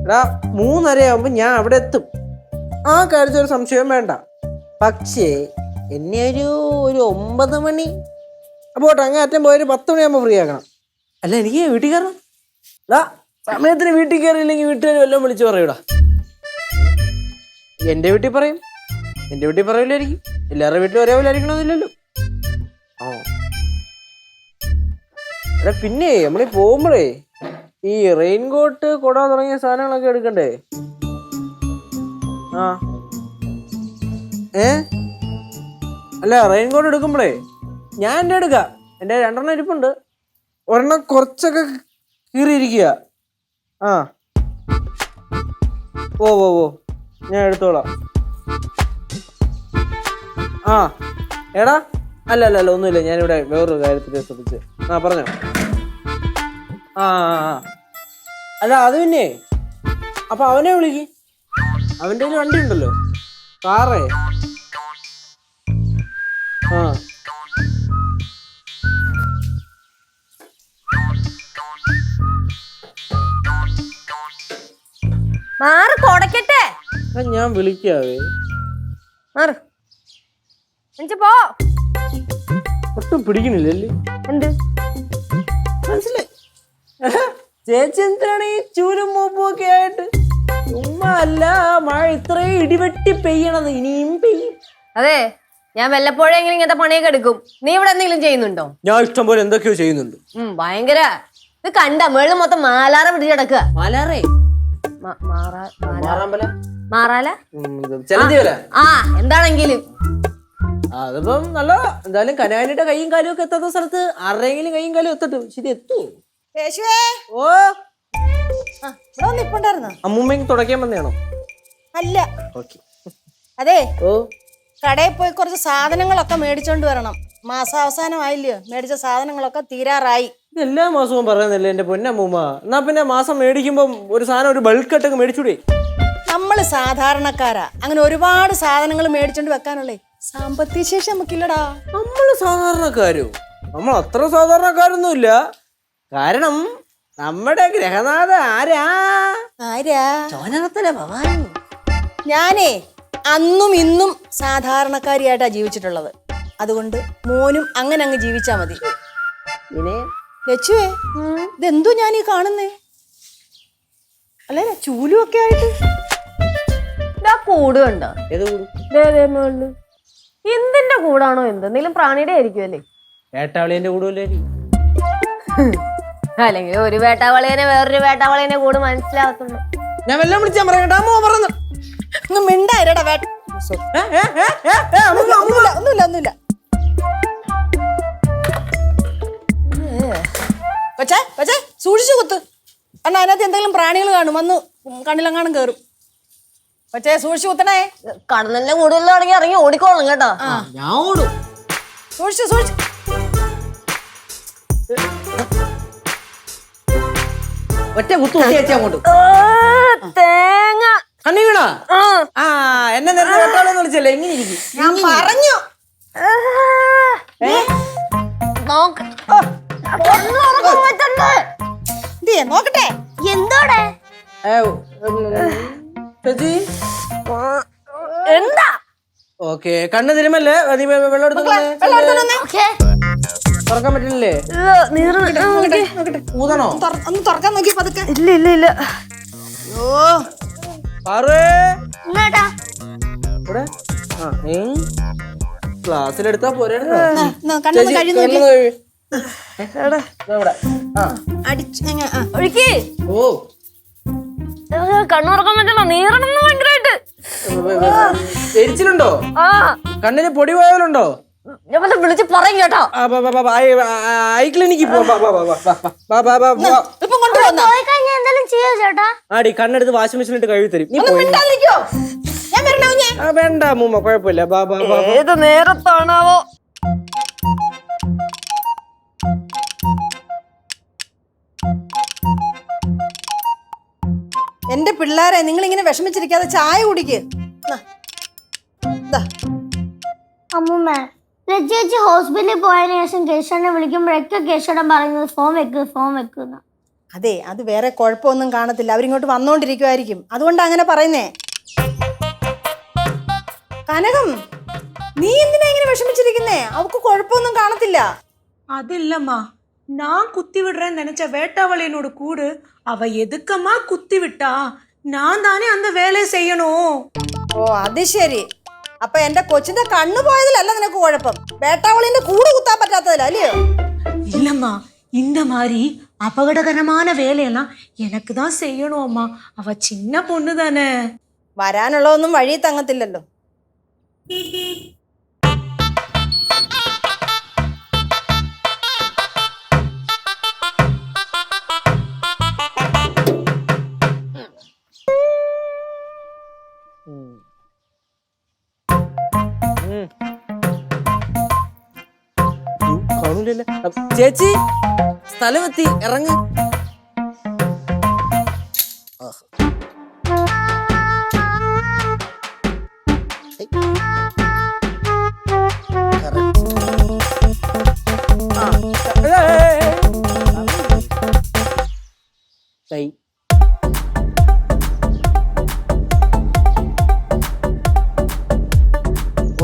എടാ 3:30 ഞാൻ അവിടെ എത്തും, ആ കാര്യത്തിൽ ഒരു സംശയവും വേണ്ട. പക്ഷേ എന്നെ ഒരു 9 മണി അപ്പോൾ അങ്ങേ അറ്റം പോയൊരു 10 മണിയാകുമ്പോൾ ഫ്രീ ആക്കണം. അല്ല എനിക്ക് വീട്ടിൽ കയറണം. എടാ സമയത്തിന് വീട്ടിൽ കയറിയില്ലെങ്കിൽ വീട്ടുകാർ വല്ലതും വിളിച്ച് പറയൂടാ. എൻ്റെ വീട്ടിൽ പറയും, എൻ്റെ വീട്ടിൽ പറയില്ലായിരിക്കും. എല്ലാവരുടെ വീട്ടിലും ഒരേപോലെ ആയിരിക്കണമെന്നില്ലല്ലോ. എടാ പിന്നെ നമ്മളീ പോകുമ്പോഴേ ഈ റെയിൻകോട്ട് കൊട തുടങ്ങിയ സാധനങ്ങളൊക്കെ എടുക്കണ്ടേ? ആ അല്ല റെയിൻകോട്ട് എടുക്കുമ്പോഴേ ഞാൻ എൻ്റെ എടുക്കാം. എൻ്റെ 2 ഇരിപ്പുണ്ട്. ഒരെണ്ണം കുറച്ചൊക്കെ കീറിയിരിക്കുക. ആ ഓ ഞാൻ എടുത്തോളാം. ആ എടാ അല്ല ഒന്നുമില്ല, ഞാനിവിടെ വേറൊരു കാര്യത്തിൽ ശ്രദ്ധിച്ച്. ആ പറഞ്ഞോ. ആ അല്ല അത് പിന്നെ അപ്പൊ അവനെ വിളിക്ക്. അവൻ്റെ കയ്യിൽ വണ്ടി ഉണ്ടല്ലോ, കാറേ. ആ കൊടക്കട്ടെ, ഞാൻ വിളിക്കാവേ. പോ. ഒട്ടും പിടിക്കണില്ലല്ലേ? എന്ത് മനസ്സിലായി? ചേച്ചി എന്തിനാണ് ഈ ചൂരും മൂപ്പും ഒക്കെ ആയിട്ട്? ചുമ്മാ അല്ല, മഴ ഇത്രയും ഇടിവെട്ടി പെയ്യണത്, ഇനിയും പെയ്യും. അതെ, ഞാൻ വല്ലപ്പോഴെങ്കിലും ഇങ്ങനത്തെ പണിയൊക്കെ എടുക്കും. നീ ഇവിടെ എന്തെങ്കിലും ചെയ്യുന്നുണ്ടോ? ഞാൻ ഇഷ്ടം പോലെ എന്തൊക്കെയോ ചെയ്യുന്നുണ്ട്. ഭയങ്കര ഇത് കണ്ട മേളിൽ മൊത്തം മാലാറ പിടിച്ച് കിടക്കുക. മാലാറേ മാറാല ആ എന്താണെങ്കിലും അതിപ്പം നല്ല എന്തായാലും കനാനിയുടെ കൈയും കാലും ഒക്കെ എത്താത്ത സ്ഥലത്ത് ആരുടെയെങ്കിലും കൈയും കാലും എത്തട്ടെ. ശരി എത്തൂ. ഓ അമ്മൂമ്മ തുടക്കാൻ വന്നതാണോ? അല്ല. ഓക്കെ. അതെ, ഓ കടയിൽ പോയി കുറച്ച് സാധനങ്ങളൊക്കെ മേടിച്ചോണ്ട് വരണം. മാസാവസാനം ആയില്ലയോ, മേടിച്ച സാധനങ്ങളൊക്കെ തീരാറായി. എല്ലാ മാസവും പറയുന്നില്ലേ എന്റെ പൊന്നമ്മൂമ്മ? എന്നാ പിന്നെ മാസം മേടിക്കുമ്പോ ഒരു സാധനം ഒരു ബൾക്കായിട്ടൊക്കെ മേടിച്ചൂടെ? നമ്മള് സാധാരണക്കാരാ, അങ്ങനെ ഒരുപാട് സാധനങ്ങൾ മേടിച്ചോണ്ട് വെക്കാനുള്ളേ സാമ്പത്തിക ശേഷി നമുക്കില്ലടാ. നമ്മള് സാധാരണക്കാരോ? നമ്മൾ അത്ര സാധാരണക്കാരൊന്നും ഇല്ല. കാരണം നമ്മുടെ ഗ്രഹനാഥ ആരാ? ചോനകത്തിലെ ഭവാനി. ഞാനേ അന്നും ഇന്നും സാധാരണക്കാരിയായിട്ടാ ജീവിച്ചിട്ടുള്ളത്. അതുകൊണ്ട് മോനും അങ്ങനെ അങ്ങ് ജീവിച്ചാ മതി. ലച്ചുവേ, ഇതെന്തോ ഞാനീ കാണുന്നേ? അല്ലേ ചൂലും ഒക്കെ ആയിട്ട് കൂട് കണ്ടോ? എന്തിന്റെ കൂടാണോ? എന്തെങ്കിലും പ്രാണിയുടെ ആയിരിക്കും അല്ലേ? വേട്ടാവളിന്റെ കൂടല്ലേ? അല്ലെങ്കിൽ ഒരു വേട്ടാവളിയനെ വേറൊരു വേട്ടാവളിയനെ കൂട് മനസ്സിലാവത്തുള്ളൂ. ഞാൻ വല്ലതും വിളിച്ചാ പറയട്ടാ. അമ്മ പറഞ്ഞു മിണ്ടായിരടാ. ഒന്നുമില്ല. പക്ഷേ സൂക്ഷിച്ചു കുത്ത്. കാരണം അതിനകത്ത് എന്തെങ്കിലും പ്രാണികൾ കാണും, വന്ന് കണ്ണിലെങ്ങാനും കയറും. പക്ഷേ സൂക്ഷിച്ചു കുത്തണേ. കടലിന്റെ കൂടുതൽ ഇറങ്ങി ഓടിക്കോളും കേട്ടോ. ഞാൻ ഓടും. സൂക്ഷിച്ചു. ഒറ്റ കുത്തു അങ്ങോട്ട്. തേങ്ങ കണ്ണി വീണ. എന്നെ നേരത്തെ വെട്ടാളെന്ന് വിളിച്ചല്ലേ? എങ്ങനെ ഇരിക്കും? ഞാൻ പറഞ്ഞു. നോക്കട്ടെ എന്തോടെ എന്താ? ഓക്കെ, കണ്ണ് തിരുമല്ലേ? വെള്ളം എടുത്ത് തുറക്കാൻ പറ്റില്ലേ? ഊതണോ? ഒന്ന് തുറക്കാൻ നോക്കി പതുക്കെ. ഇല്ല. ക്ലാസ്സിലെടുത്താ പോരെ? കണ്ണുറക്കാൻ പറ്റില്ല, നീറണമെന്ന് ഭയങ്കരമായിട്ട്. എരിച്ചിലുണ്ടോ? കണ്ണിന് പൊടി പോയാലുണ്ടോ? ഞാൻ വിളിച്ച് പറയും കേട്ടോ. ഐ ക്ലിനിക്കിൽ ആടി കണ്ണെടുത്ത് വാഷിംഗ് മെഷീനിട്ട് കഴുകി തരും. നീ വേണ്ട അമ്മൂമ്മ, കുഴപ്പമില്ല. ഏത് നേരത്താണാവോ? എന്റെ പിള്ളേരെ, നിങ്ങൾ ഇങ്ങനെ വിഷമിച്ചിരിക്കാതെ ചായ കുടിക്ക്. അമ്മൂമ്മ, ചേച്ചി ഹോസ്പിറ്റലിൽ പോയതിനു ശേഷം കേശവനെ വിളിക്കുമ്പോഴൊക്കെ കേശവൻ പറയുന്നത് ഫോൺ വെക്കുന്ന. അതെ അത് വേറെ കുഴപ്പമൊന്നും കാണത്തില്ല, അവരിങ്ങോട്ട് വന്നോണ്ടിരിക്കുമായിരിക്കും, അതുകൊണ്ടാ അങ്ങനെ പറയുന്നേ. കനകം, നീ എന്തിനാ ഇങ്ങനെ വിഷമിച്ചിരിക്കുന്നേ? അവക്ക് കുഴപ്പമൊന്നും കാണത്തില്ല. அது இல்லம்மா, நான் குத்தி விடுறேன்னு நினைச்ச வேட்டாவளியனோட கூடு அவ எதுக்கம்மா குத்தி விட்டா? நான் தானே அந்த வேலையை செய்யணும். ഓ അത് ശരി. അപ്പൊ എന്റെ കൊച്ചിന്റെ കണ്ണു പോയതിലല്ല നിനക്ക് കുഴപ്പം, വേട്ടാവളിന്റെ കൂട് കുത്താൻ പറ്റാത്തതില്ല, അല്ലയോ? இல்லம்மா, இந்த மாதிரி அபகடகரமான வேலையெல்லாம் எனக்கு தான் செய்யணும் அம்மா. அவ சின்ன பொண்ணு தானே. വരാനുള്ളതൊന്നും വഴി തങ്ങത്തില്ലല്ലോ. കാണൂലല്ലേ? ചേച്ചി സ്ഥലമെത്തി, ഇറങ്ങ്.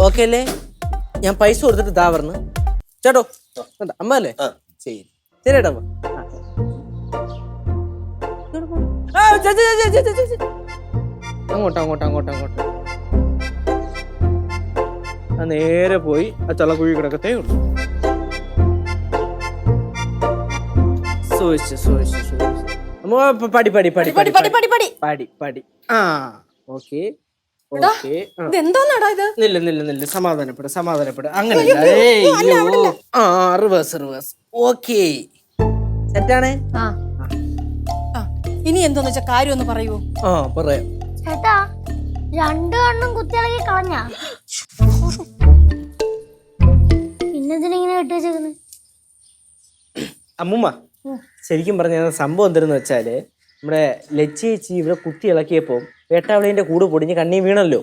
ഓക്കെ അല്ലേ? ഞാൻ പൈസ കൊടുത്തിട്ട് ദാ പറഞ്ഞു ചേട്ടോ. അമ്മ അല്ലേ? ശരി ശരി ഏട്ടാ. അങ്ങോട്ട് അങ്ങോട്ട് അങ്ങോട്ട് അങ്ങോട്ട് നേരെ പോയി ആ ചള്ളക്കുഴി കിടക്കത്തേ ഉള്ളൂ. സൂക്ഷിച്ച് സൂക്ഷിച്ച് സൂക്ഷിച്ച്. അമ്മ പടി പടി പടി പടി പടി പടി പടി പടി. ആ ഓക്കെ ഓക്കെ. ഇതെന്തോന്നാടാ ഇത്? നില്ല നില്ല നില്ല, സമാധാനപ്പെട് സമാധാനപ്പെട്. അങ്ങനെ റിവേഴ്സ് റിവേഴ്സ്. ഓക്കെ സെറ്റാണേ. ഇനി എന്തോന്ന് വെച്ചാ കാര്യം ഒന്ന് പറയൂ. ആ പറയാം. ചേട്ടാ, രണ്ടു കണ്ണും കുത്തിയിളകി കളഞ്ഞ, പിന്നെന്തിനിങ്ങനെ കെട്ടി വെച്ചേക്കുന്നത്? അമ്മൂമ്മ ശരിക്കും പറഞ്ഞ സംഭവം എന്തെന്ന് വെച്ചാല്, നമ്മുടെ ലച്ചേച്ചി ഇവിടെ കുത്തി ഇളക്കിയപ്പോ വേട്ടാവളിന്റെ കൂട് പൊടിഞ്ഞ് കണ്ണി വീണല്ലോ.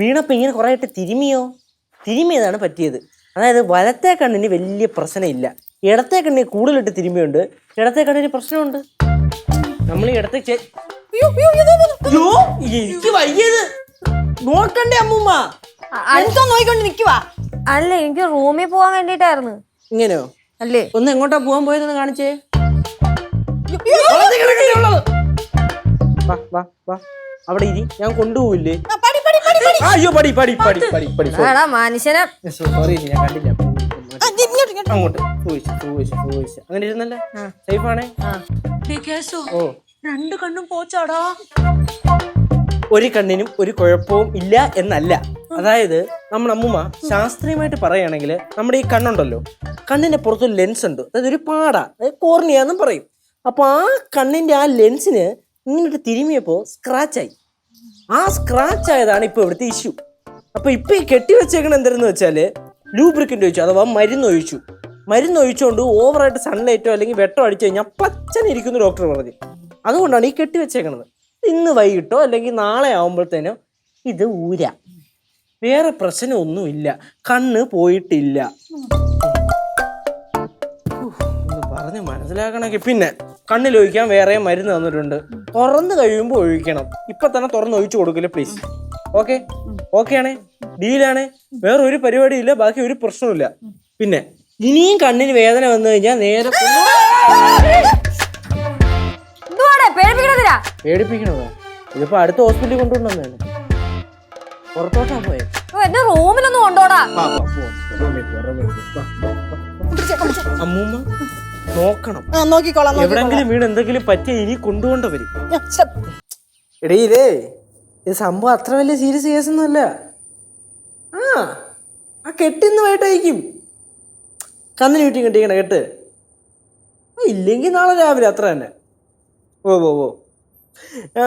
വീണപ്പോ ഇങ്ങനെ കുറെ ആയിട്ട് തിരുമിയതാണ് പറ്റിയത്. അതായത് വലത്തെ കണ്ണിന് വലിയ പ്രശ്നമില്ല, ഇടത്തെ കണ്ണിന് കൂടുതലിട്ട് തിരുമിയുണ്ട്, ഇടത്തെ കണ്ണിന് പ്രശ്നമുണ്ട്. നമ്മൾ ഇടത്തെ എനിക്ക് വയ്യത് നോക്കണ്ടേ അമ്മൂമ്മ? എന്തോ നോക്കിക്കൊണ്ട് നിക്കുവാ? അല്ല, എനിക്ക് റൂമിൽ പോവാൻ വേണ്ടിട്ടായിരുന്നു. ഇങ്ങനെയോ? അല്ലേ? ഒന്ന് എങ്ങോട്ടാ പോവാൻ പോയതെന്ന് കാണിച്ചേ. വാ വാ വാ, അവിടെ ഇരി, ഞാൻ കൊണ്ടുപോവില്ലേ? അയ്യോ പടി പടി പടി പടി പടി. മനുഷ്യനെ സോറി, ഞാൻ കണ്ടില്ല. അങ്ങോട്ട് അങ്ങനെ ഇരുന്നല്ലേ? സേഫ് ആണേ? ഓ, രണ്ട് കണ്ണും പോച്ചാടാ. ഒരു കണ്ണിനും ഒരു കുഴപ്പവും ഇല്ല എന്നല്ല. അതായത് നമ്മുടെ അമ്മൂമ്മ ശാസ്ത്രീയമായിട്ട് പറയുകയാണെങ്കിൽ നമ്മുടെ ഈ കണ്ണുണ്ടല്ലോ, കണ്ണിന്റെ പുറത്തൊരു ലെൻസ് ഉണ്ട്, അതായത് ഒരു പാട, അതായത് കോർണിയ എന്നും പറയും. അപ്പൊ ആ കണ്ണിന്റെ ആ ലെൻസിന് ഇങ്ങോട്ട് തിരുമിയപ്പോ സ്ക്രാച്ചായി. ആ സ്ക്രാച്ച് ആയതാണ് ഇപ്പൊ ഇവിടുത്തെ ഇഷ്യൂ. അപ്പൊ ഇപ്പൊ ഈ കെട്ടിവെച്ചേക്കണ എന്തെന്ന് വെച്ചാല് ലൂബ്രിക്കൻ്റ് ഒഴിച്ചു, അഥവാ മരുന്നൊഴിച്ചു. മരുന്നൊഴിച്ചുകൊണ്ട് ഓവറായിട്ട് സൺലൈറ്റോ അല്ലെങ്കിൽ വെട്ടോ അടിച്ചു കഴിഞ്ഞാൽ പച്ചനിരിക്കുന്നു ഡോക്ടർ പറഞ്ഞു. അതുകൊണ്ടാണ് ഈ കെട്ടിവെച്ചേക്കണത്. ഇന്ന് വൈകിട്ടോ അല്ലെങ്കിൽ നാളെ ആവുമ്പോഴത്തേനോ ഇത് ഊരാം, വേറെ പ്രശ്നമൊന്നുമില്ല, കണ്ണ് പോയിട്ടില്ല. ഒന്ന് പറഞ്ഞ് മനസ്സിലാക്കണമെങ്കിൽ പിന്നെ കണ്ണിലൊഴിക്കാൻ വേറെ മരുന്ന് തന്നിട്ടുണ്ട്, തുറന്ന് കഴിയുമ്പോൾ ഒഴിക്കണം. ഇപ്പൊ തന്നെ തുറന്ന് ഒഴിച്ചു കൊടുക്കില്ല പ്ലീസ്. ഓക്കെ ഓക്കെ ആണേ? ഡീലാണേ? വേറെ ഒരു പരിപാടിയില്ല, ബാക്കി ഒരു പ്രശ്നമില്ല. പിന്നെ ഇനിയും കണ്ണിന് വേദന വന്നു കഴിഞ്ഞാൽ നേരെ പേടിപ്പിക്കണതാ. ഇതിപ്പോ അടുത്ത ഹോസ്പിറ്റലിൽ കൊണ്ടുവന്നതാണ്. പുറത്തോട്ടാ പോയത്. എന്റെ റൂമിലൊന്നും കൊണ്ടോടാ. അമ്മൂമ്മ നോക്കണം, നോക്കിക്കോളാം. എവിടെങ്കിലും വീണ് എന്തെങ്കിലും പറ്റിയ ഇനി കൊണ്ടുകൊണ്ടവരും. എടീ ഇത് സംഭവം അത്ര വലിയ സീരിയസ് കേസൊന്നും അല്ല. ആ കെട്ടിന്ന് പോയിട്ടായിരിക്കും കന്നിന് വീട്ടിൽ കെട്ടിക്കണ കെട്ട്. ഇല്ലെങ്കിൽ നാളെ രാവിലെ അത്ര തന്നെ. ഓ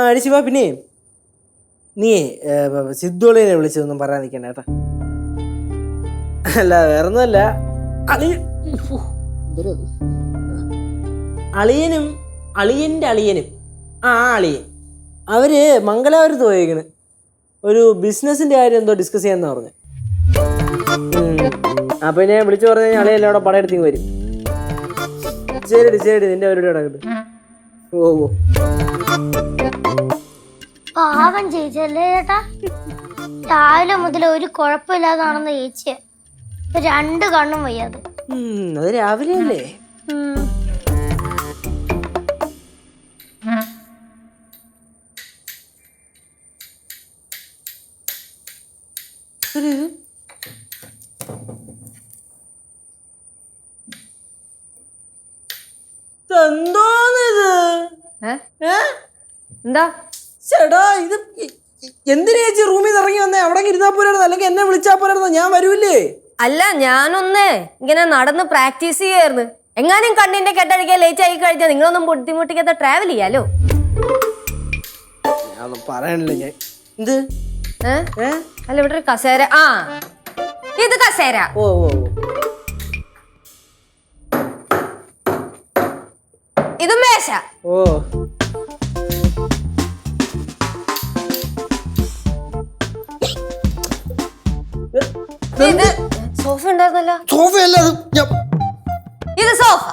അടിശിവാ. പിന്നെ നീ സിദ്ധോളിനെ വിളിച്ചതൊന്നും പറയാൻ നിൽക്കണ്ട കേട്ടാ. അല്ല വേറൊന്നുമല്ല, അളിയൻ്റെ അളിയനും അളിയൻ അവര് മംഗലാപുരത്ത് പോയേക്കണ്. ഒരു ബിസിനസിന്റെ കാര്യം എന്തോ ഡിസ്കസ് ചെയ്യാന്ന് പറഞ്ഞു. അപ്പൊ ഞാൻ വിളിച്ചു പറഞ്ഞു കഴിഞ്ഞാൽ അളിയെല്ലാം അവിടെ പടം എടുത്തേക്ക് വരും. ശരി നിന്റെ അവരുടെ കിടക്കട്ടെ. ഓ പാവം ചേച്ചി അല്ലേ ചേട്ടാ? രാവിലെ മുതൽ ഒരു കുഴപ്പമില്ലാതെ നടന്ന ചേച്ചിയെ ഇപ്പൊ 2 കണ്ണും വയ്യാതെ. അത് രാവിലെ അല്ലേ? എന്തോന്നിത്? എന്താ ചേട്ടാ ഇത് എന്തിനാ ചേച്ചി റൂമിൽ നിന്ന് ഇറങ്ങി വന്നേ? അവിടെ ഇരുന്നാ പോരായിരുന്നു, അല്ലെങ്കിൽ എന്നെ വിളിച്ചാ പോരായിരുന്നു, ഞാൻ വരൂല്ലേ? അല്ല, ഞാനൊന്ന് ഇങ്ങനെ നടന്ന് പ്രാക്ടീസ് ചെയ്യായിരുന്നു. എങ്ങാനും കണ്ണിന്റെ കെട്ടഴിക്കാൻ ലേറ്റ് ആയി കഴിഞ്ഞാൽ നിങ്ങളൊന്നും ബുദ്ധിമുട്ടിക്കാത്ത ട്രാവൽ ചെയ്യാലോ. ഞാൻ പറയണില്ല ഞാൻ. എന്ത്? അല്ല, ഇവിടെ ഒരു കസേര. ആ, ഇത് കസേര. ഓ ഇത് മേശ. ഓ ഇത് സോഫ ഉണ്ടായിരുന്നല്ലോ. സോഫയല്ല ഇത് സോഫ.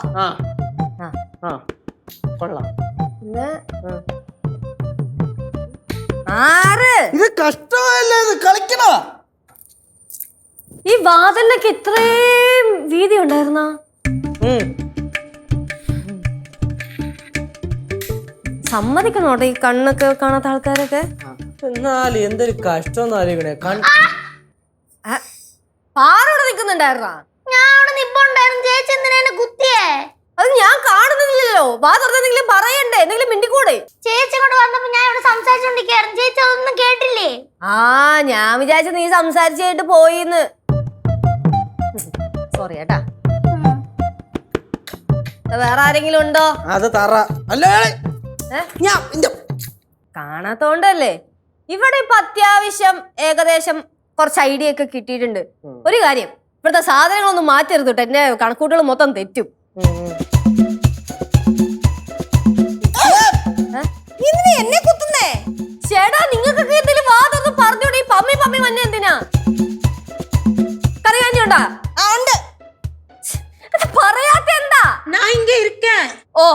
കൊള്ളാം. പിന്നെ 6. ഇത് കഷ്ടമല്ലേ? ഇത് കളിക്കണ. ഈ വാതിലിനൊക്കെ ഇത്രയും വീതി ഉണ്ടായിരുന്ന? സമ്മതിക്കണോട്ടെ ഈ കണ്ണൊക്കെ കാണാത്ത ആൾക്കാരൊക്കെ. എന്നാലും എന്തൊരു കഷ്ടം ആലോചിക്കണേ. പാറോടെ നിക്കുന്നുണ്ടായിരുന്ന? ഞാൻ അവിടെ നിപ്പുണ്ടായിരുന്നു. ചേച്ചി എന്തിനാ എന്നെ കുത്തിയേ? അത് ഞാൻ കാണുന്നില്ലല്ലോ. വാ തുറന്നെങ്കിലും പറയണ്ടേ, എന്തെങ്കിലും മിണ്ടിക്കൂടെ? ചേച്ചി കൊണ്ട് വന്നപ്പോ ഞാൻ ഇവിടെ സംസാരിച്ചോണ്ടിരിക്കായിരുന്നു. ചേച്ചി അതൊന്നും കേട്ടില്ലേ? ഞാൻ വിചാരിച്ചു നീ സംസാരിച്ചായിട്ട് പോയിന്ന്. സോറി ഏട്ടാ. വേറെ ആരെങ്കിലും ഉണ്ടോ? അത് തറ അല്ലേ? കാണാത്തോണ്ടല്ലേ. ഇവിടെ ഇപ്പൊ അത്യാവശ്യം ഏകദേശം കുറച്ച് ഐഡിയ ഒക്കെ കിട്ടിയിട്ടുണ്ട്. ഒരു കാര്യം, ഇവിടുത്തെ സാധനങ്ങളൊന്നും മാറ്റരുത് കേട്ടോ, എന്റെ കണക്കൂട്ടുകൾ മൊത്തം തെറ്റും. എന്നെ കുത്തുന്നേ? ചേട്ടാ, നിങ്ങൾക്കൊക്കെ എന്തെങ്കിലും വാതൊന്നും പറഞ്ഞോടെ. ഈ പമ്മി പമ്മി വന്നെ എന്തിനാ? കറിയാഞ്ഞോണ്ടാ? പറയാത്ത എന്താ? நான் இங்க இருக்கேன். ഓ,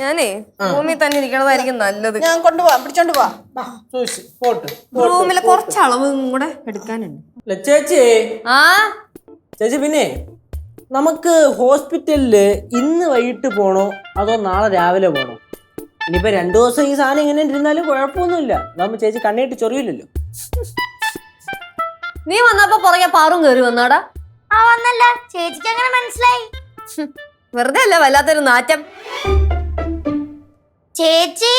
ഞാനേ റൂമിൽ തന്നെ ഇരിക്കണതായിരിക്കും നല്ലത്. ഞാൻ കൊണ്ടുപോവാ, പിടിച്ചോണ്ട് പോവാ. റൂമിലെ കുറച്ച് അളവും കൂടെ എടുക്കാനുണ്ട്. ചേച്ചി ചേച്ചി പിന്നെ നമുക്ക് ഹോസ്പിറ്റലില് ഇന്ന് വൈകിട്ട് പോണോ അതോ നാളെ രാവിലെ പോണോ? ഇനിയിപ്പോ 2 ദിവസം ഈ സാധനം ഇങ്ങനെ ഇരുന്നാലും കുഴപ്പമൊന്നുമില്ല. നമ്മൾ ചേച്ചി കണ്ണിട്ട് ചൊറിയില്ലല്ലോ. നീ വന്നപ്പോ പുറകെ പാറും കയറി വന്നാടാ. വന്നല്ല, ചേച്ചിക്ക് അങ്ങനെ മനസ്സിലായി? വെറുതെ അല്ല, വല്ലാത്തൊരു നാറ്റം. ചേച്ചി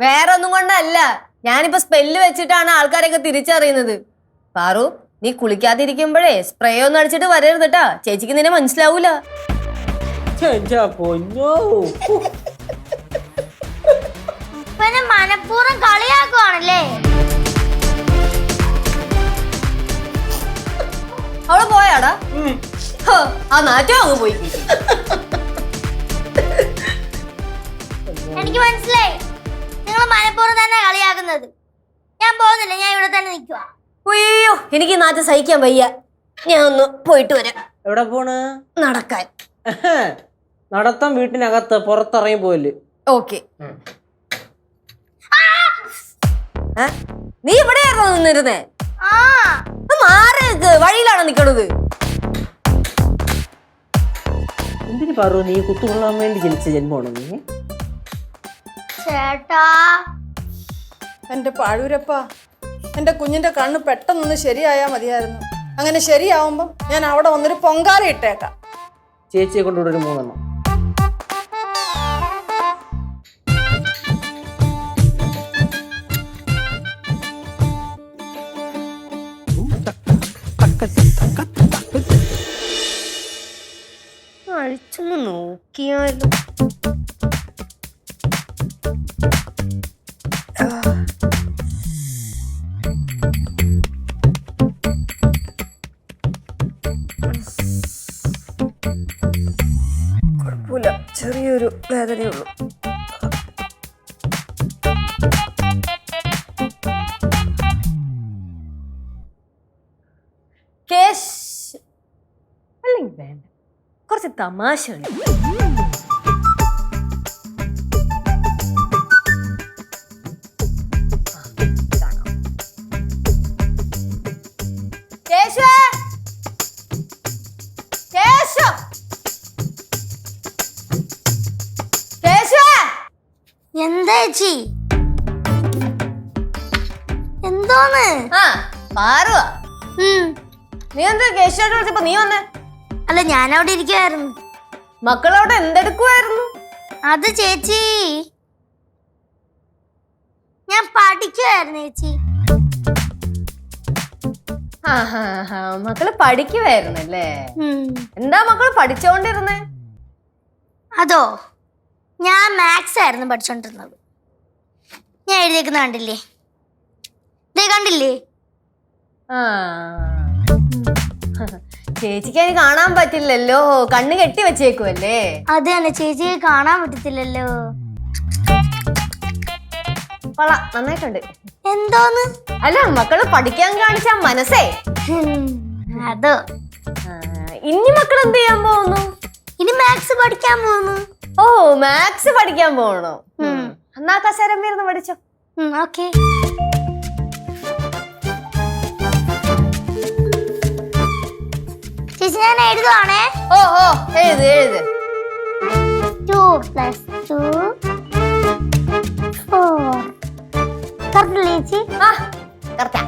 വേറെ ഒന്നും കൊണ്ടല്ല, ഞാനിപ്പോ സ്പെല്ല് വെച്ചിട്ടാണ് ആൾക്കാരൊക്കെ തിരിച്ചറിയുന്നത്. പാറു, നീ കുളിക്കാതിരിക്കുമ്പോഴേ സ്പ്രേ ഒന്നും അടിച്ചിട്ട് വരരുത് കേട്ടാ. ചേച്ചിക്ക് നിന്നെ മനസ്സിലാവൂല. പിന്നെ മനഃപൂർവ്വം കളിയാക്കുവാണല്ലേ? അവള് പോയാടാ? ആ നാറ്റം അങ്ങ് പോയി. എനിക്ക് മനസ്സിലായി, നിങ്ങൾ മനഃപൂർവ്വം തന്നെ കളിയാക്കുന്നത്. ഞാൻ പോകുന്നില്ല, ഞാൻ ഇവിടെ തന്നെ നിൽക്കുക. അയ്യോ, എനിക്ക് നാറ്റം സഹിക്കാൻ വയ്യ. ഞാൻ ഒന്ന് പോയിട്ട് വരാം. എവിടെ പോണ്? നടക്കാൻ. നടത്തം വീട്ടിനകത്ത്, പുറത്തിറങ്ങി പോയില്ലേ? ഓക്കെ. നീ ഇവിടെയാണോ നിന്നിരുന്നേ? മാറരുത്, വഴിയിലാണോ നിക്കണത്? എന്തിനു പറു നീ കുത്തുകൊള്ളാൻ വേണ്ടി ജനിച്ച ജന്മമാണോ നീ? ചേട്ടാ, എന്റെ പാഴൂരപ്പ, എന്റെ കുഞ്ഞിന്റെ കണ്ണ് പെട്ടെന്നൊന്ന് ശരിയായാ മതിയായിരുന്നു. അങ്ങനെ ശരിയാവുമ്പോ ഞാൻ അവിടെ വന്നൊരു പൊങ്കാല ഇട്ടേക്കാം. ചേച്ചിയെ കൊണ്ടുവിടെ ഒരു 3 എണ്ണം. അഴിച്ചൊന്ന് നോക്കിയാലോ. കുഴപ്പമില്ല, ചെറിയൊരു വേദനയുള്ളൂ. അല്ലെങ്കിൽ വേണ്ട, കുറച്ച് തമാശ കളി. കേശവ! കേശവ! കേശവ! എന്താ ചേച്ചി? എന്തോന്ന്? ആ, പാറുവാ. ഉം. നീ എന്താ കേശവായിട്ട് വിളിച്ചപ്പോ നീ വന്നേ? അല്ല, ഞാൻ അവിടെ ഇരിക്കുവായിരുന്നു. മക്കളവിടെ എന്തെടുക്കുവായിരുന്നു? അത് ചേച്ചി, ഞാൻ പഠിക്കുവായിരുന്നു ചേച്ചി. മക്കള് പഠിക്കുവായിരുന്നല്ലേ? ഉം. എന്താ മക്കള് പഠിച്ചോണ്ടിരുന്നേ? അതോ, ഞാൻ മാത്സ് ആയിരുന്നു പഠിച്ചോണ്ടിരുന്നത്. ഞാൻ എഴുതിയേക്കുന്ന കണ്ടില്ലേ? ദേ കണ്ടില്ലേ? ആ, ചേച്ചിക്ക് അതിന് കാണാൻ പറ്റില്ലല്ലോ, കണ്ണ് കെട്ടി വെച്ചേക്കുവല്ലേ? അത് തന്നെ, ചേച്ചിയെ കാണാൻ പറ്റത്തില്ലല്ലോ. കൊള്ളാം, നന്നായിട്ടുണ്ട്. എന്തോന്ന്? അല്ല, മക്കള് പഠിക്കാൻ കാണിച്ച മനസ്സേ. അതോ, ഇനി മക്കൾ എന്ത് ചെയ്യാൻ പോകുന്നു? ഇനി മാത്സ് പഠിക്കാൻ പോകുന്നു. ഓ, മാത്സ് പഠിക്കാൻ പോകണോ? എന്നാ കസേരം ഇരുന്ന് പഠിച്ചോ. ഓക്കെ. ചേച്ചി, ഞാൻ എഴുതുവാണേ. ഓ ഓ, എഴുത് എഴുത്. 2 + 2 4. കറക്റ്റല്ലേ ചേച്ചി? ആ, കറക്റ്റാ.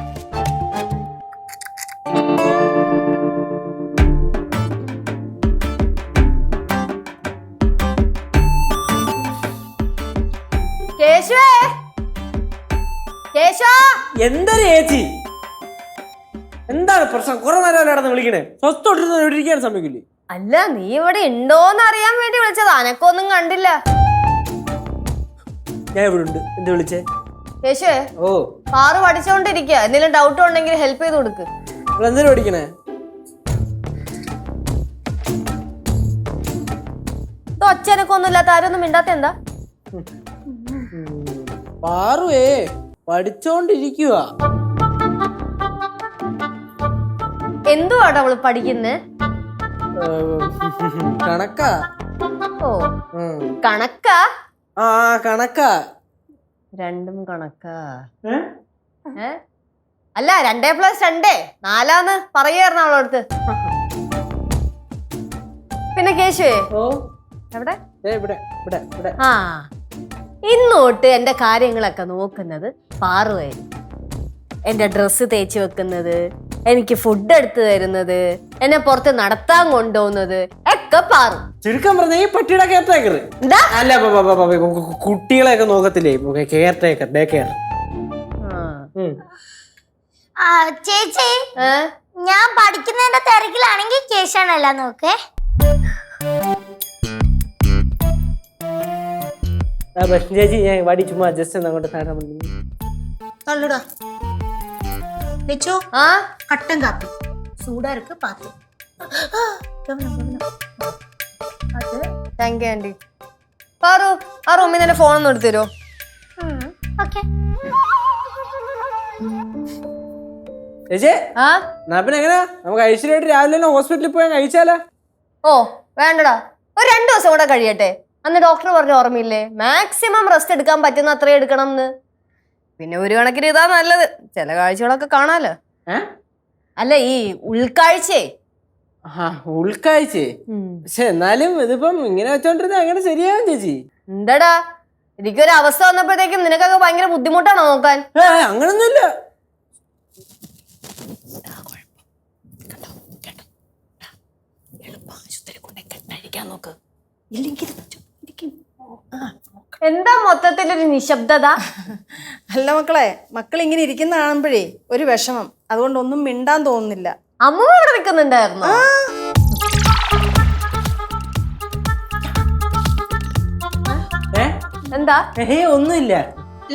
കേശവേ! കേശവ! എന്താ ചേച്ചി? എന്താണ് പ്രശ്നം? കുറെ നേരം നടന്ന് വിളിക്കണേ. സ്വസ്ഥോട്ടിരിക്കാൻ സമ്മതിക്കില്ലേ? അല്ല, നീ ഇവിടെ ഉണ്ടോന്ന് അറിയാൻ വേണ്ടി വിളിച്ചതാ. അനക്കൊന്നും കണ്ടില്ല. ഞാൻ ഇവിടെ ഉണ്ട്. എന്ത് വിളിച്ചേ? കേശവേ, ഓ, പാറു പഠിച്ചോണ്ടിരിക്കുക. എന്തെങ്കിലും ഡൗട്ട് ഉണ്ടെങ്കിൽ ഹെൽപ്പ് ചെയ്ത് കൊടുക്ക്. എന്തിനാ പഠിക്കണേ? ഇത് ഒച്ചനൊക്കെ ഒന്നും ഇല്ലാത്ത ആരും ഒന്നും മിണ്ടാത്ത എന്താ? പാറുവേ പഠിച്ചോണ്ടിരിക്കുക. എന്തുവാട്ടോ അവള് പഠിക്കുന്നേ? കണക്കാ. ഓ, കണക്കാ? ആ, കണക്കാ. രണ്ടും കണക്കാ? ഏ? അല്ല, 2 + 2 4 പറയായിരുന്നു അവളടുത്ത്. പിന്നെ കേശുവേ, ഓ, എവിടെ? ഇവിടെ ഇവിടെ ഇവിടെ. ആ, ഇന്നോട്ട് എന്റെ കാര്യങ്ങളൊക്കെ നോക്കുന്നത് പാറുവായിരുന്നു. എന്റെ ഡ്രസ്സ് തേച്ച് വെക്കുന്നത്, എനിക്ക് ഫുഡ് എടുത്തു തരുന്നത്, എന്നെ പുറത്ത് നടത്താൻ കൊണ്ടുപോകുന്നത് ഒക്കെ പാറു. ചുരുക്കം പറഞ്ഞ ഈ പട്ടിയുടെ കെയർ ടേക്കർ. എന്താ? അല്ല, കുട്ടികളെയൊക്കെ നോക്കത്തില്ലേ, കെയർ ടേക്കർ, ഡേ കെയർ. ചേച്ചി, ഞാൻ പഠിക്കുന്നതിന്റെ തിരക്കിലാണെങ്കിൽ കേശാണല്ല നോക്കേ. ചേച്ചി, ഞാൻ വടി ചുമ്മാ ജസ്റ്റ് അങ്ങോട്ട് താഴെ தள்ளுடா லெச்சோ ആ, கட்டங்காப்பி சூடா இருக்கு பாத்து അത് താങ്ക് യു ആന്റി. പാറു, ആ റൂമിൽ തന്നെ ഫോൺ ഒന്ന് എടുത്തു തരുമോ? ഓക്കെ. ചേച്ചി, ആ, എന്നാ പിന്നെ എങ്ങനെയാ നമുക്ക് ഐശ്വര്യമായിട്ട് രാവിലെ തന്നെ ഹോസ്പിറ്റലിൽ പോയാൽ കഴിച്ചാലോ? ഓ വേണ്ടടാ, ഒരു 2 ദിവസം കൂടെ കഴിയട്ടെ. അന്ന് ഡോക്ടർ പറഞ്ഞ ഓർമ്മയില്ലേ, മാക്സിമം റെസ്റ്റ് എടുക്കാൻ പറ്റുന്ന അത്രയും എടുക്കണം എന്ന്. പിന്നെ ഒരു കണക്കിന് ഇതാ നല്ലത്, ചില കാഴ്ചകളൊക്കെ കാണാലോ. അല്ല, ഈ ഉൾക്കാഴ്ചയെ. ഉൾക്കാഴ്ച. പക്ഷെ എന്നാലും ഇതിപ്പം ഇങ്ങനെ വെച്ചോണ്ടിരുന്ന അങ്ങനെ ശരിയാവും ചേച്ചി. എന്താടാ, എനിക്കൊരു അവസ്ഥ വന്നപ്പോഴത്തേക്കും നിനക്കൊക്കെ ഭയങ്കര ബുദ്ധിമുട്ടാണോ നോക്കാൻ? അങ്ങനൊന്നുമില്ല. എന്താ മൊത്തത്തിലൊരു നിശബ്ദത? അല്ല മക്കളെ, മക്കൾ ഇങ്ങനെ ഇരിക്കുന്ന കാണുമ്പോഴേ ഒരു വിഷമം, അതുകൊണ്ട് ഒന്നും മിണ്ടാൻ തോന്നുന്നില്ല. അമ്മ ഇവിടെ നിൽക്കുന്നുണ്ടായിരുന്നു. എന്താ? ഒന്നുമില്ല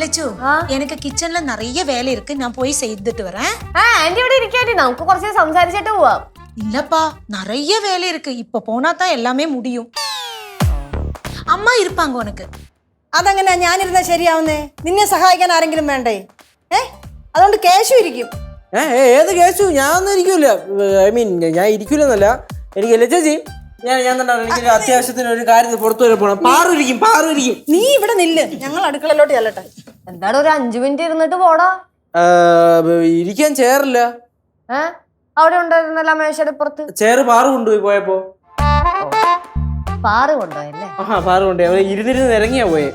லெச்சோ எனக்கு கிச்சன்ல நிறைய வேலை இருக்கு, நான் போய் செய்துட்டு வரேன். ആന്റി ഇവിടെ ഇരിക്കാറ്റി, നമുക്ക് കുറച്ച് സംസാരിച്ചിട്ട് പോവാം. இல்லப்பா, நிறைய வேலை இருக்கு, இப்ப போனா தான் எல்லாமே முடியும். அம்மா இருப்பாங்க உனக்கு. അതെങ്ങനെ ഞാനിരുന്നാ ശരിയാവുന്നേ? നിന്നെ സഹായിക്കാൻ ആരെങ്കിലും വേണ്ടേ? അതുകൊണ്ട് കേശു ഇരിക്കും. ഏത് കേശു? ഞാൻ ഒന്നും ഇരിക്കൂല. ഐ മീൻ, ഞാൻ ഇരിക്കൂലെന്നല്ല, എനിക്കല്ലേ ചേച്ചി ഞാൻ തന്നെ എനിക്കൊരു അത്യാവശ്യത്തിന് ഒരു കാര്യത്തിൽ പുറത്തു വരെ പോണം. പാറു ഇരിക്കും. നീ ഇവിടെ നില്ല്, ഞങ്ങൾ അടുക്കളയിലോട്ട് ചെല്ലട്ടെ. എന്താണ് ഒരു 5 മിനിറ്റ് ഇരുന്നിട്ട് പോടാ. ഇരിക്കാൻ ചേറില്ല. അവിടെ ഉണ്ടായിരുന്നല്ല മേശയുടെ പുറത്ത്. ചേറ് പാറു കൊണ്ടുപോയി പോയപ്പോ. പാറ് കൊണ്ടുപോയല്ലേ? പാറു കൊണ്ടുപോയി. അവര് ഇരുന്നിരുന്ന് ഇറങ്ങിയാ പോയെ.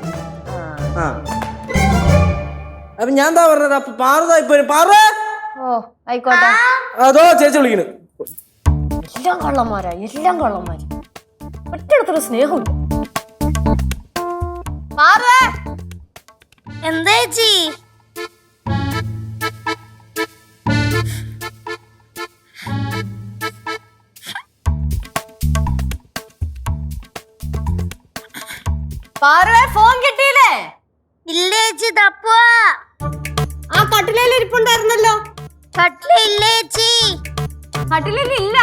അപ്പൊ ഞാൻ എന്താ പറഞ്ഞത്? അപ്പൊ പാറുതാ ഇപ്പൊ. പാറു ആയിക്കോട്ടെ. അതോ ചേച്ചി വിളിക്കണ്. എല്ലാം കള്ളന്മാരാ. ഒറ്റടുത്തൊരു സ്നേഹമില്ല. എന്താ ചേച്ചി? ഫോൺ കിട്ടിയില്ലേ? ഇല്ല ചേച്ചി, തപ്പുവാ. ആ കട്ടിലേൽ ഇരിപ്പുണ്ടായിരുന്നല്ലോ. കട്ടിലില്ല ചേച്ചി. കട്ടിലേൽ ഇല്ല.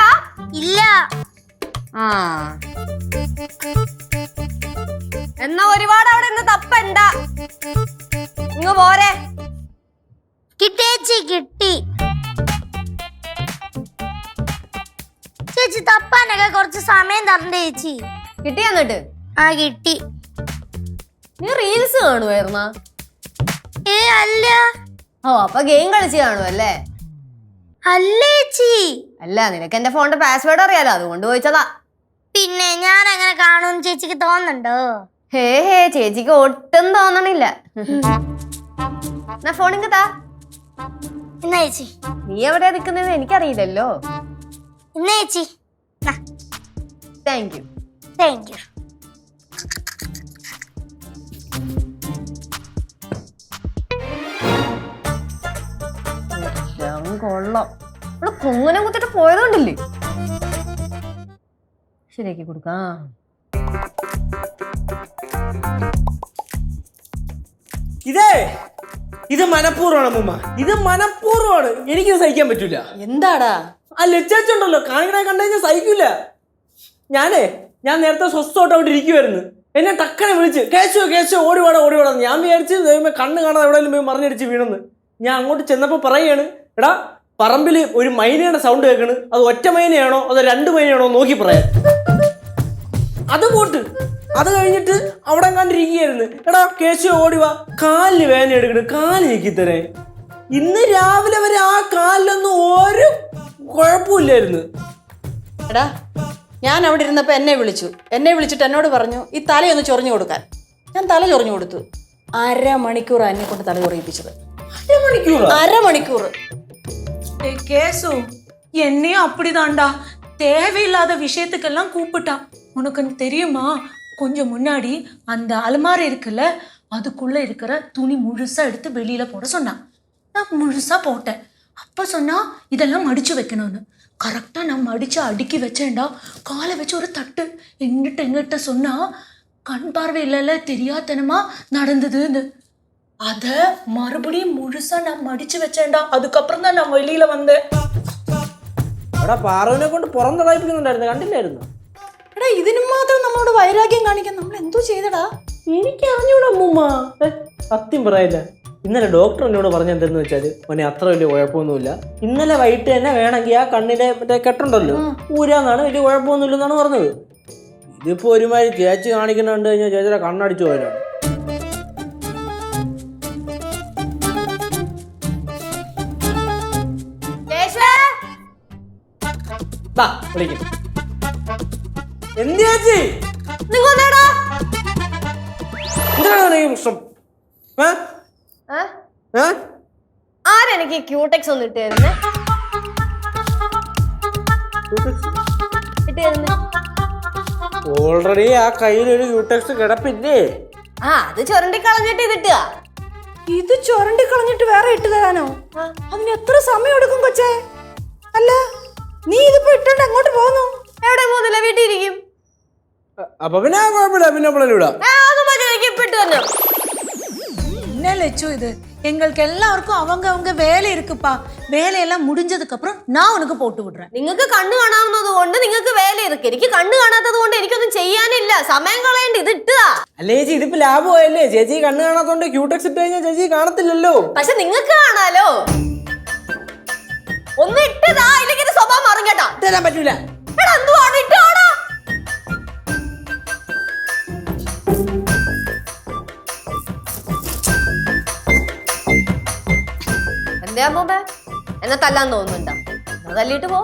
എന്നാ ഒരുപാട് അവിടെ നിന്ന് തപ്പണ്ട, ഇങ്ങ് പോരെ. കിട്ടി ചേച്ചി, കിട്ടി. ചേച്ചി തപ്പാനൊക്കെ കുറച്ച് സമയം തരണ്ടേ ചേച്ചി? കിട്ടി. എന്നിട്ട് കിട്ടി. നീ റീൽസ് കാണുമായിരുന്ന? അല്ല. അപ്പൊ ഗെയിം കളിച്ച് കാണുമല്ലേ? അല്ല ചേച്ചി. അല്ല, നിനക്ക് എന്റെ ഫോണിന്റെ പാസ്വേഡ് അറിയാലോ, അതുകൊണ്ട് ചോദിച്ചതാ. പിന്നെ ഞാൻ അങ്ങനെ കാണുമെന്ന് ചേച്ചിക്ക് തോന്നുന്നുണ്ടോ? ഹേ ചേച്ചിക്ക് ഒട്ടും തോന്നണില്ല. എന്നാ ഫോണിങ് താ. എന്നാ ചേച്ചി. നീ എവിടെയാ നിൽക്കുന്നതെന്ന് എനിക്കറിയില്ലല്ലോ. എന്നാ ചേച്ചി. Thank you. കൊള്ളാം. ഇവിടെ കുങ്ങനെ കുത്തിട്ട് പോയതുകൊണ്ടില്ലേ. ശരിയാക്കി കൊടുക്കാം. ഇത് മനഃപൂർവ്വമാണ് മുമ്മ. ഇത് മനഃപൂർവ്വമാണ്. എനിക്കിത് സഹിക്കാൻ പറ്റൂല. എന്താടാ? ആ ലച്ചുണ്ടല്ലോ, കാണിക്കണ കണ്ടുകഴിഞ്ഞാൽ സഹിക്കൂല. ഞാൻ നേരത്തെ സ്വസ്ഥമായിട്ട് അവിടെ ഇരിക്കുവായിരുന്നു. എന്നെ ടക്കനെ വിളിച്ച് കേശോ ഓടിവാടാ. ഞാൻ വിചാരിച്ച് ദൈവമേ കണ്ണ് കാണാതെ എവിടെയെങ്കിലും പോയി മറിഞ്ഞടിച്ച് വീണെന്ന്. ഞാൻ അങ്ങോട്ട് ചെന്നപ്പോൾ പറയാണ്, എടാ പറമ്പിൽ ഒരു മൈനയുടെ സൗണ്ട് കേൾക്കണ്. അത് ഒറ്റ മൈനയാണോ അതോ 2 മൈനയാണോ നോക്കി പറയാൻ. അത് പോട്ട്. അത് കഴിഞ്ഞിട്ട് അവിടെ കണ്ടിരിക്കുകയായിരുന്നു. എടാ കേശോ ഓടിവാ, കാലിന് വേദന എടുക്കണ്, കാല് ഞെക്കിത്തരേ. ഇന്ന് രാവിലെ വരെ ആ കാലിലൊന്നും ഒരു കുഴപ്പമില്ലായിരുന്നു. എടാ, ഞാൻ അവിടെ ഇരുന്നപ്പോൾ എന്നെ വിളിച്ചിട്ട് എന്നോട് പറഞ്ഞു ഈ തലയൊന്ന് ചൊറിഞ്ഞു കൊടുക്കാൻ. ഞാൻ തല ചൊറിഞ്ഞു കൊടുത്തു. 1/2 മണിക്കൂർ എന്നെ കൊണ്ട് തല ചൊറിയിപ്പിച്ചത്. 1/2 മണിക്കൂർ. கேசு என்னையும் அப்படிதான்டா. தேவையில்லாத விஷயத்துக்கெல்லாம் கூப்பிட்டா. உனக்கு தெரியுமா, கொஞ்சம் முன்னாடி அந்த அலமாரி இருக்குல்ல, அதுக்குள்ள இருக்கிற துணி முழுசா எடுத்து வெளியில போட சொன்னான். நான் முழுசா போட்டேன். அப்ப சொன்னா இதெல்லாம் மடிச்சு வைக்கணும்னு. கரெக்டா நான் மடிச்சு அடுக்கி வச்சேன்டா. காலை வச்சு ஒரு தட்டு எங்கிட்ட சொன்னா, கண் பார்வை இல்லைல்ல, தெரியாதனமா நடந்ததுன்னு. அத மறுபடியும் முழுசா நான் மடிச்சு வச்சேன்டா. அதுக்கப்புறம் தான் நான் வெளியில வந்தேன். പാറുവിനെ കൊണ്ട് പുറന്തളയിപ്പിക്കുന്നുണ്ടായിരുന്നു, കണ്ടില്ലായിരുന്നു? എടാ, ഇതിനു മാത്രം നമ്മളോട് വൈരാഗ്യം കാണിക്കാൻ നമ്മൾ എന്തോ ചെയ്തടാ? എനിക്ക് അറിഞ്ഞൂടാ അമ്മൂമ്മ. സത്യം പറയില്ല. ഇന്നലെ ഡോക്ടർ എന്നോട് പറഞ്ഞെന്തെന്ന് വെച്ചാല്, മോനെ അത്ര വലിയ കുഴപ്പമൊന്നുമില്ല. ഇന്നലെ വൈകിട്ട് തന്നെ വേണമെങ്കിൽ ആ കണ്ണിലെ മറ്റേ കെട്ടുണ്ടല്ലോ ഊരാന്നാണ്, വലിയ കുഴപ്പമൊന്നുമില്ലെന്നാണ് പറഞ്ഞത്. ഇതിപ്പോ ഒരുമാതിരി ചേച്ചി കാണിക്കുന്ന കണ്ടു കഴിഞ്ഞാൽ ചേച്ചിയുടെ കണ്ണടിച്ചു പോയാലാണ്. ആരെനിക്ക് ക്യൂടെക്സ് ഒന്ന് ഇട്ടായിരുന്നു? ഓൾറെഡി ആ കയ്യിലൊരു ക്യൂടെക്സ് കിടപ്പില്ലേ? അത് ചുരണ്ടി കളഞ്ഞിട്ട് ഇതിട്ടുക. ഇത് ചുരണ്ടി കളഞ്ഞിട്ട് വേറെ ഇട്ട് തരാനോ? അതിന് എത്ര സമയം എടുക്കും കൊച്ചേ? അല്ല, നീ ഇതിപ്പോ ഇട്ടോണ്ട് എങ്ങോട്ട് പോകുന്നു? എവിടെ പോകുന്നില്ല, വീട്ടിൽ ഇരിക്കും. അപ്പൊ പിന്നെ കുഴപ്പമില്ല, പിന്നെ என்ன லட்சு இது? எங்களுக்கு எல்லாருக்கும் அவங்க வேலை இருக்குப்பா. வேலையெல்லாம் முடிஞ்சதுக்கு அப்புறம் நான் உனக்கு போட்டு விடுறேன். നിങ്ങൾക്ക് കണ്ണ് കാണാവുന്നത് കൊണ്ട് നിങ്ങൾക്ക് വേല ഇരിക്കും. എനിക്ക് കണ്ണ് കാണാത്തത് കൊണ്ട് എനിക്കൊന്നും ചെയ്യാനില്ല. സമയം കളയണ്ട, ഇത് ഇട്ടുക. അല്ലേ ചേച്ചി, ഇതിപ്പോ ലാഭമായല്ലേ? ചേച്ചി കണ്ണ് കാണാത്തോണ്ട് ക്യൂടെക്സ് ഇട്ട് കഴിഞ്ഞാൽ ചേച്ചി കാണത്തില്ലല്ലോ. പക്ഷെ നിങ്ങൾക്ക് കാണാലോ. ഒന്ന് ഇട്ടതാ, ഇല്ലെങ്കിൽ സ്വഭാവം മാറും കേട്ടാ. തരാൻ പറ്റൂല. എന്തുവാണ് ഇട്ടാടാ? എന്തേ അമ്മൂമ്മ എന്നെ തല്ലാൻ തോന്നുന്നുണ്ടോ? തല്ലിട്ട് പോ.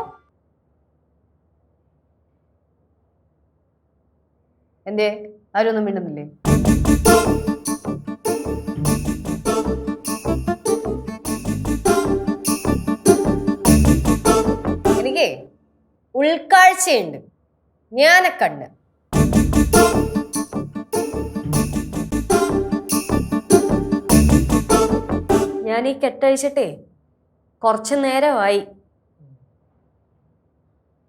എന്തേ ആരും ഒന്നും മിണ്ടുന്നില്ലേ? എനിക്ക് ഉൾക്കാഴ്ചയുണ്ട്, ജ്ഞാനക്കണ്ണ്. ഞാൻ ഈ കെട്ടഴിച്ചിട്ടേ കുറച്ചു നേരമായി.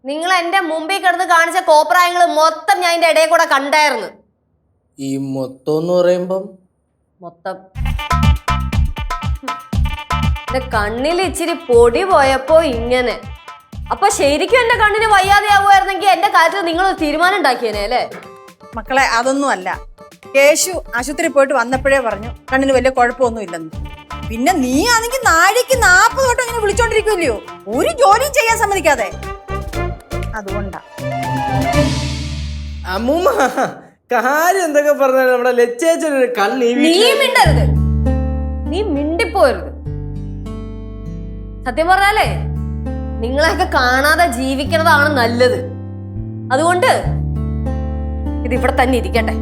നിങ്ങൾ എന്റെ മുമ്പിൽ കിടന്ന് കാണിച്ച കോപ്രായങ്ങൾ മൊത്തം ഞാൻ ഇതിന്റെ ഇടയിൽ കൂടെ കണ്ടായിരുന്നു. ഈ മൊത്തം എന്ന് പറയുമ്പം മൊത്തം എന്റെ കണ്ണിൽ ഇച്ചിരി പൊടി പോയപ്പോ ഇങ്ങനെ. അപ്പൊ ശരിക്കും എന്റെ കണ്ണിന് വയ്യാതെയാവുമായിരുന്നെങ്കിൽ എന്റെ കാര്യത്തിൽ നിങ്ങൾ തീരുമാനം ഉണ്ടാക്കിയേനെ അല്ലേ? മക്കളെ അതൊന്നും അല്ല. കേശു ആശുപത്രി പോയിട്ട് വന്നപ്പോഴേ പറഞ്ഞു കണ്ണിന് വലിയ കുഴപ്പമൊന്നും ഇല്ലെന്ന്. പിന്നെ നീ ആണെങ്കിൽ നാഴിക്ക് 40 വട്ടം ഇങ്ങനെ വിളിച്ചോണ്ടിരിക്കുമല്ലയോ, ഒരു ജോലിയും ചെയ്യാൻ സമ്മതിക്കാതെ. അതുകൊണ്ടാ. അമ്മൂമ്മ കാര്യം എന്തൊക്കെ പറഞ്ഞാലും നമ്മുടെ ലച്ചേച്ചൊരു കണ്ണ് നീ മിണ്ടരുത്, നീ മിണ്ടിപ്പോരുത്. സത്യം പറഞ്ഞാലേ നിങ്ങളെയൊക്കെ കാണാതെ ജീവിക്കുന്നതാണ് നല്ലത്. അതുകൊണ്ട് ഇതിവിടെ തന്നെ ഇരിക്കട്ടെ.